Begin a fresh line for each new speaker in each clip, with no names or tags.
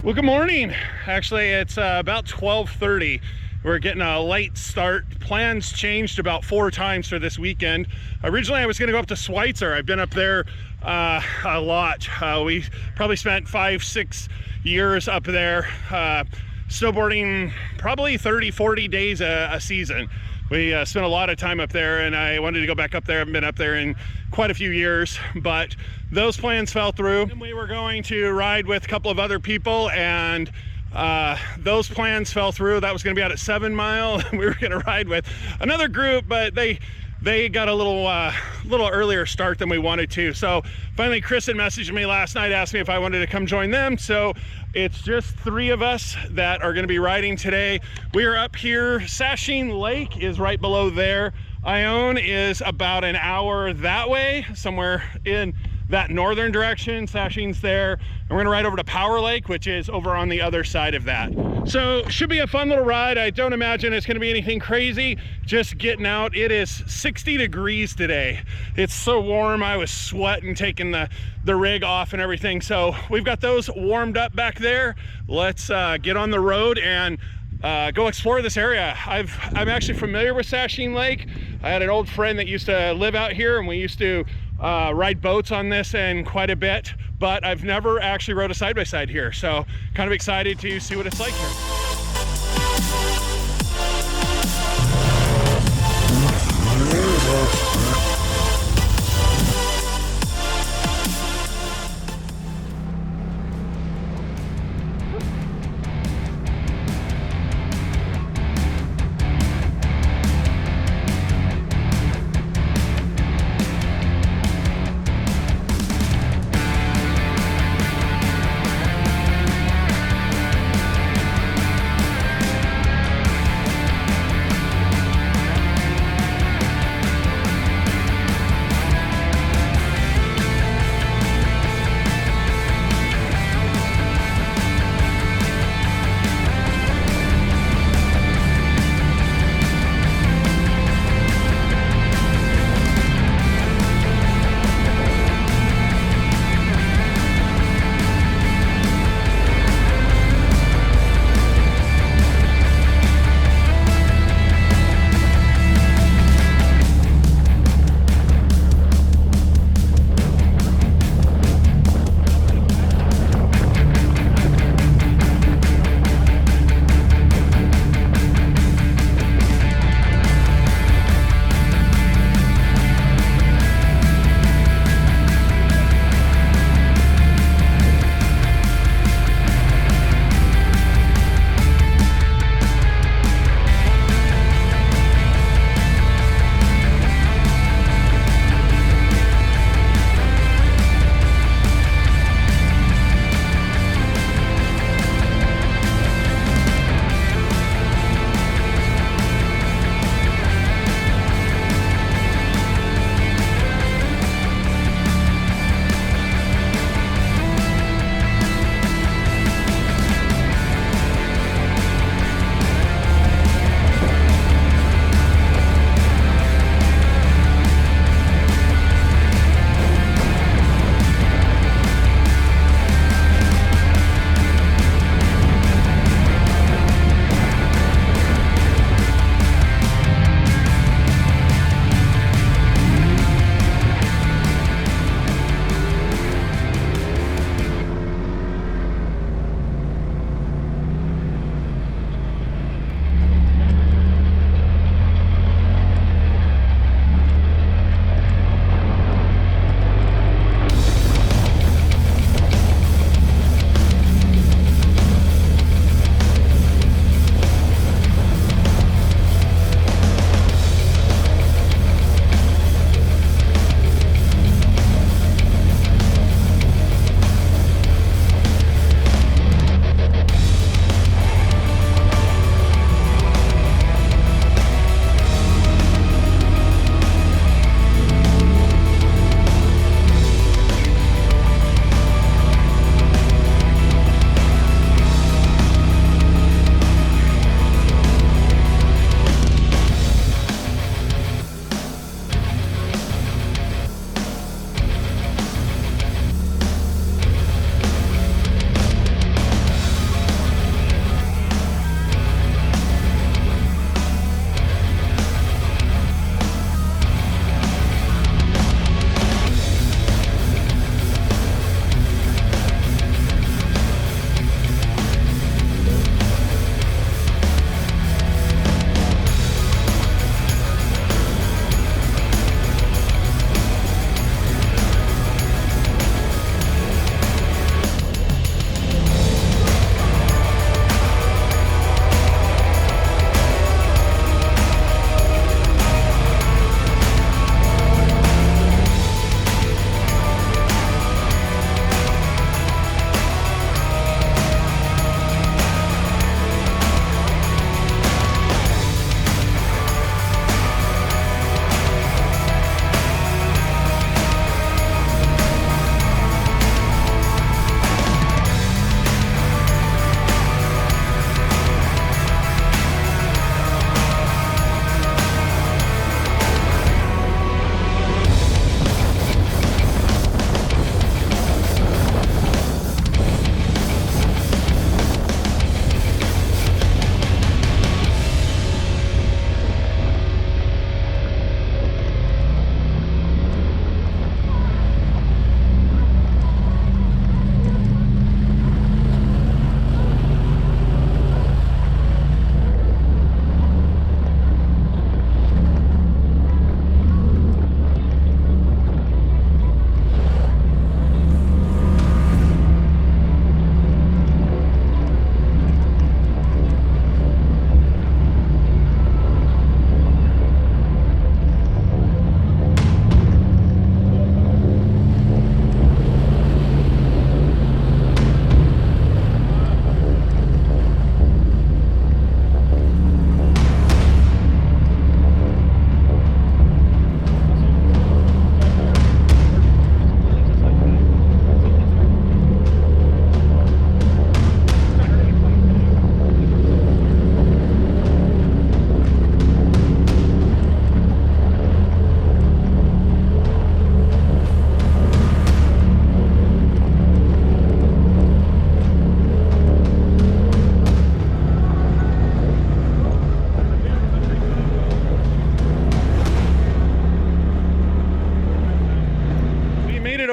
Well, good morning. Actually, it's about 12:30. We're getting a late start. Plans changed about 4 times for this weekend. Originally, I was going to go up to Schweitzer. I've been up there a lot. We probably spent 5-6 years up there, snowboarding probably 30-40 days a season. We spent a lot of time up there, and I wanted to go back up there. I haven't been up there in quite a few years, but those plans fell through. And we were going to ride with a couple of other people, and those plans fell through. That was going to be out at 7 Mile. We were going to ride with another group, but they got a little earlier start than we wanted to. So finally, Chris had messaged me last night, asked me if I wanted to come join them. So it's just 3 of us that are going to be riding today. We are up here. Sasheen Lake is right below there. Ione is about an hour that way, somewhere in that northern direction. Sasheen's there, and we're gonna ride over to PowerLake, which is over on the other side of that. So should be a fun little ride. I don't imagine it's gonna be anything crazy, just getting out. It is 60 degrees today. It's so warm. I was sweating taking the rig off and everything. So we've got those warmed up back there. Let's get on the road and go explore this area. I'm actually familiar with Sasheen Lake. I had an old friend that used to live out here, and we used to ride boats on this and quite a bit, but I've never actually rode a side-by-side here. So kind of excited to see what it's like here.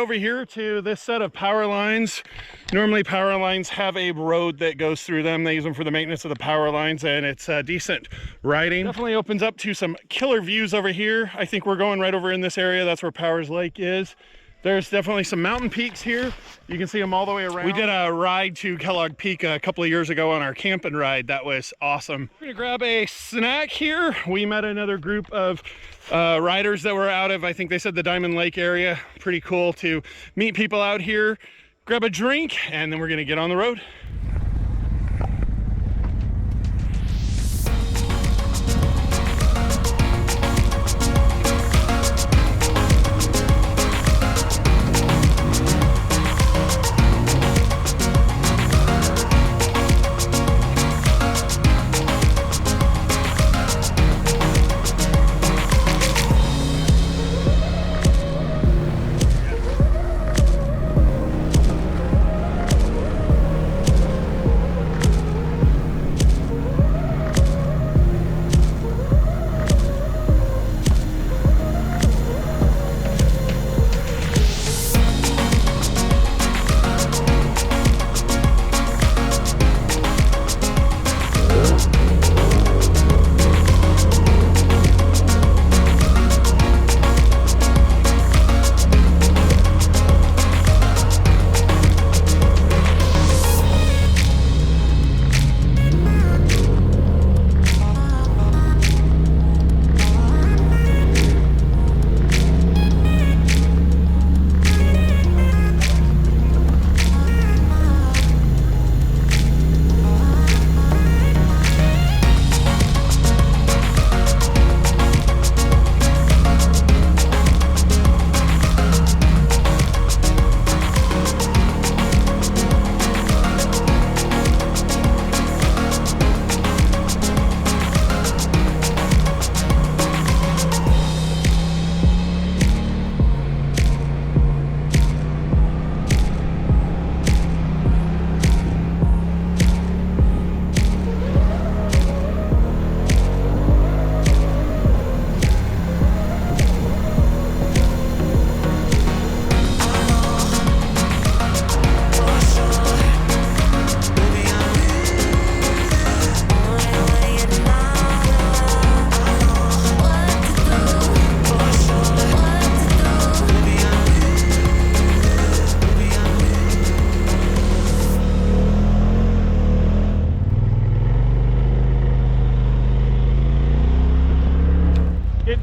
over here to this set of power lines. Normally power lines have a road that goes through them. They use them for the maintenance of the power lines, and it's decent riding. Definitely opens up to some killer views over here. I think we're going right over in this area. That's where PowerLake is. There's definitely some mountain peaks here. You can see them all the way around. We did a ride to Kellogg Peak a couple of years ago on our camping ride. That was awesome. We're gonna grab a snack here. We met another group of riders that were out of, I think they said, the Diamond Lake area. Pretty cool to meet people out here, grab a drink, and then we're gonna get on the road.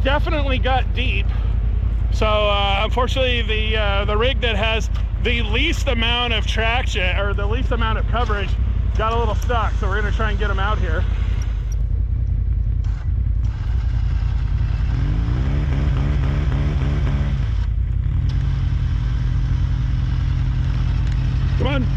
Definitely got deep. So unfortunately the rig that has the least amount of traction or the least amount of coverage got a little stuck, so we're going to try and get them out here. Come on.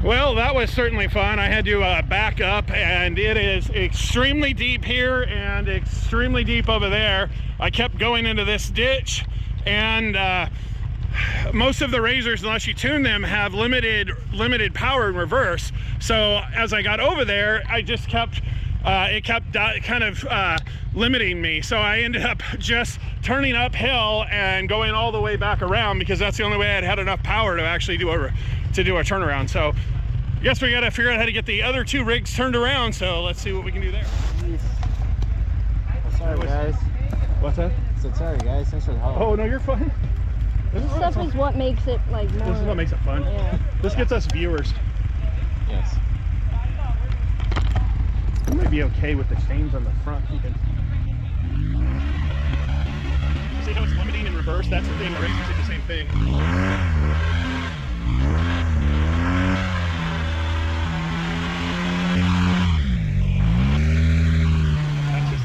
Well, that was certainly fun. I had to back up, and it is extremely deep here and extremely deep over there. I kept going into this ditch, and most of the RZRs, unless you tune them, have limited power in reverse. So as I got over there, I just kept it kept kind of limiting me. So I ended up just turning uphill and going all the way back around, because that's the only way I'd had enough power to actually do a turnaround. So I guess we got to figure out how to get the other two rigs turned around. So let's see what we can do there.
Oh, sorry, guys.
What's that?
So sorry, guys. Thanks for the help.
Oh no, you're fine.
This stuff is what makes it like more.
This is what makes it fun.
Yeah.
This gets us viewers.
Yes.
We might be okay with the chains on the front. See how it's limiting in reverse? That's the thing. The RZRs do the same thing.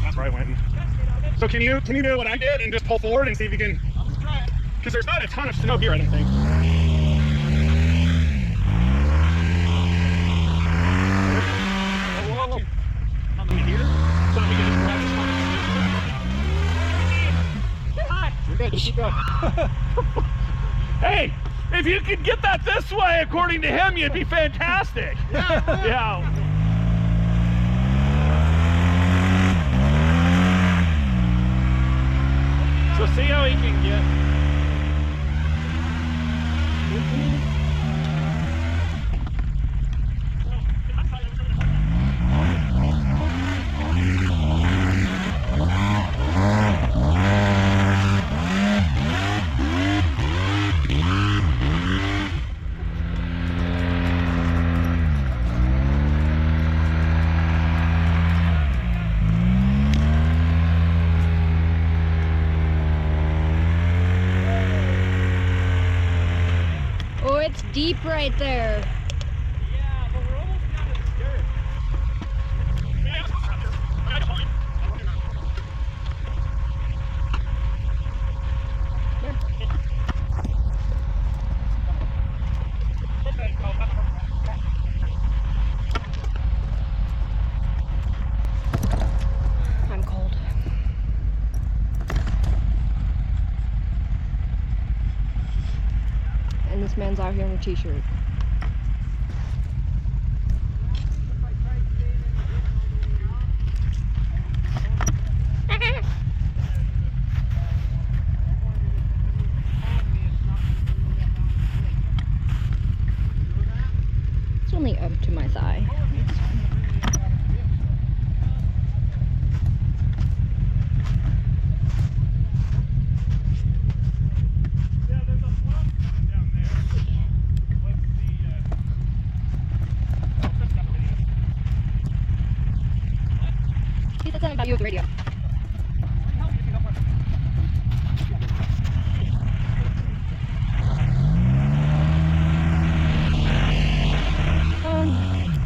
That's where I went. So can you do what I did and just pull forward and see if you can? Because there's not a ton of snow here, I don't think. Hey, if you could get that this this way, according to him, you'd be fantastic. Yeah. Yeah. So see how he can get.
Oh, it's deep right there.
Yeah, but we're almost down to the skirt.
I'm cold. And this man's out here in a t-shirt. It's only up to my thigh.
Yeah, there's a flop down there. Let's see.
He said something about you with the radio.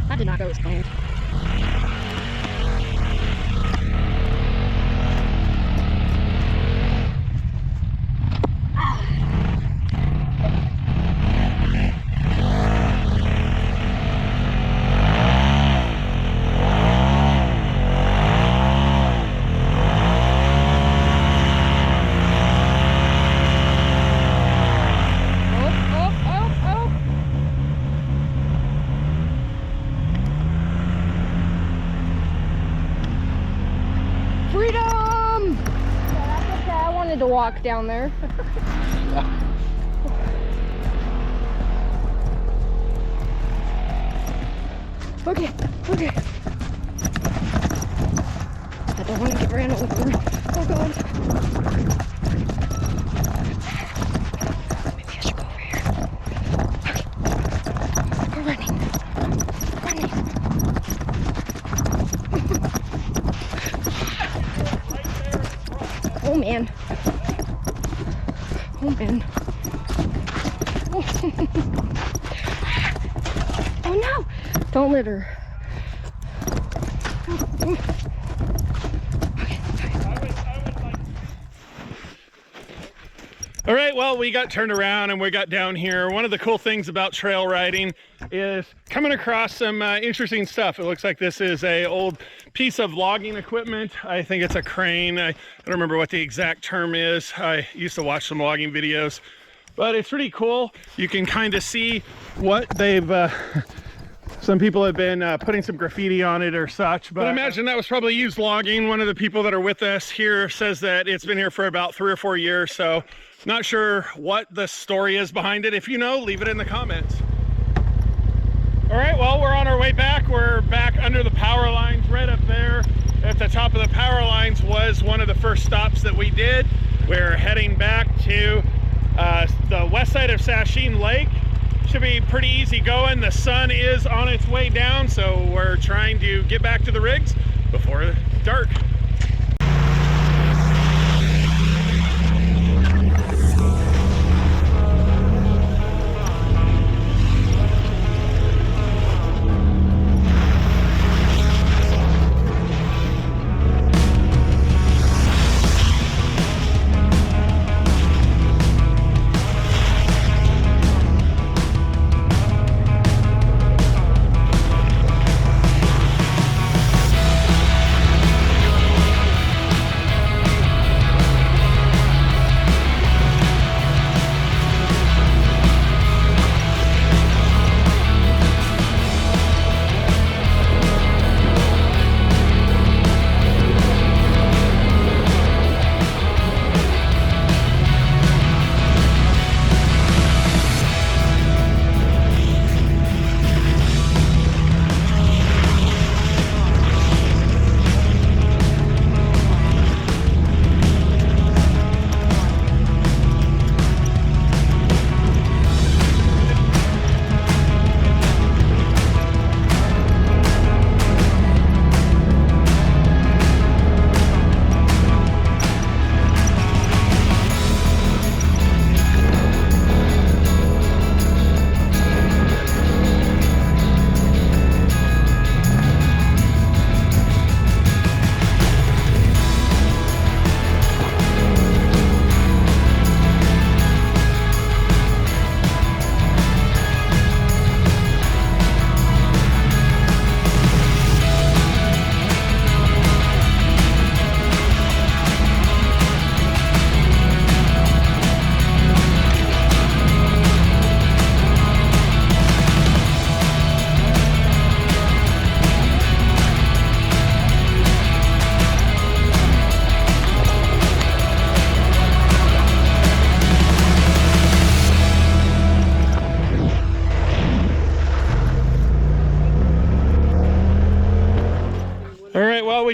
That did not go as planned. Freedom! Yeah, that's okay. I wanted to walk down there. Okay, okay. I don't want to get ran over. Oh god. Maybe I should go over here. Okay. We're running. Running. Oh man. Oh man. Oh no! Don't litter.
All right, well, we got turned around and we got down here. One of the cool things about trail riding is coming across some interesting stuff. It looks like this is a old piece of logging equipment. I think it's a crane. I don't remember what the exact term is. I used to watch some logging videos, but it's pretty cool. You can kind of see what they've some people have been putting some graffiti on it or such, but I imagine that was probably used logging. One of the people that are with us here says that it's been here for about 3 or 4 years, so not sure what the story is behind it. If you know, leave it in the comments. All right, well, we're on our way back. We're back under the power lines right up there. At the top of the power lines was one of the first stops that we did. We're heading back to the west side of Sasheen Lake. Should be pretty easy going. The sun is on its way down, so we're trying to get back to the rigs before dark.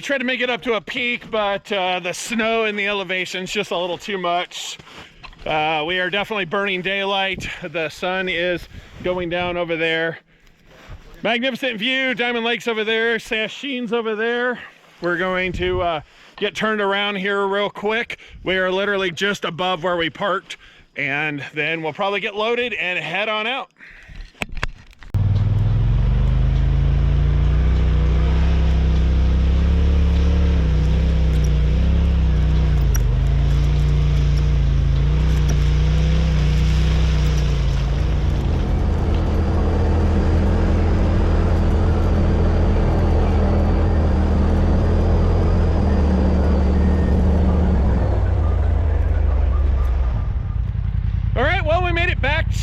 we tried to make it up to a peak, but the snow and the elevation's just a little too much. We are definitely burning daylight. The sun is going down over there. Magnificent view. Diamond Lake's over there. Sasheen's over there. We're going to get turned around here real quick. We are literally just above where we parked, and then we'll probably get loaded and head on out.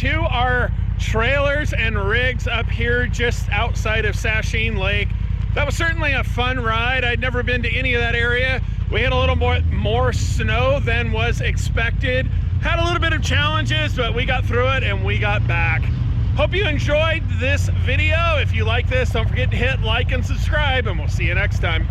To our trailers and rigs up here just outside of Sasheen Lake. That was certainly a fun ride. I'd never been to any of that area. We had a little more snow than was expected. Had a little bit of challenges, but we got through it and we got back. Hope you enjoyed this video. If you like this, don't forget to hit like and subscribe, and we'll see you next time.